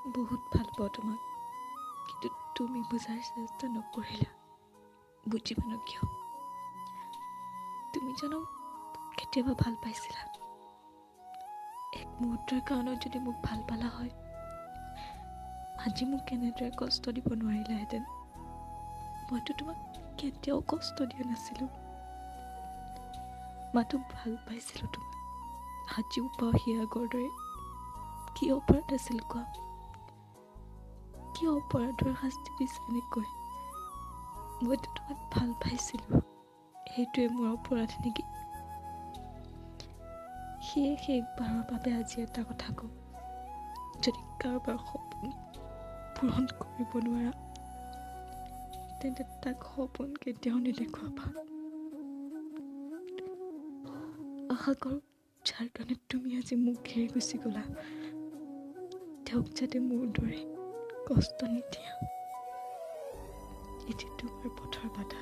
বহুত ভাল পাওঁ তোমাক, কিন্তু তুমি বুজাৰ চেষ্টা নকৰিলা। বুজিবানো কিয়? তুমি জানো কেতিয়াবা ভাল পাইছিলা? এক মুহূৰ্তৰ কাৰণত যদি মোক ভাল পালা হয়, আজি মোক কেনেদৰে কষ্ট দিব নোৱাৰিলাহেঁতেন। মইতো তোমাক কেতিয়াও কষ্ট দিয়া নাছিলোঁ, মাথো ভাল পাইছিলোঁ তোমাক। আজিও পাওঁ সেই আগৰ দৰে। কি অপৰাধ আছিল কোৱা? কি অপৰাধৰ শাস্তি দিছে এনেকৈ? মইতো তোমাক ভাল পাইছিলোঁ, সেইটোৱে মোৰ অপৰাধ নেকি? সেয়ে শেষবাৰৰ বাবে আজি এটা কথা কওঁ, যদি কাৰোবাৰ সপোন পূৰণ কৰিব নোৱাৰা, তেন্তে তাক সপোন কেতিয়াও নেদেখুৱাবা। আশা কৰোঁ যাৰ কাৰণে তুমি আজি মোক ঘেৰি গুচি গ'লা, তেওঁক যাতে মোৰ দৰে কষ্ট নিদিয়া। এটি তোমাৰ পথৰ বাধা।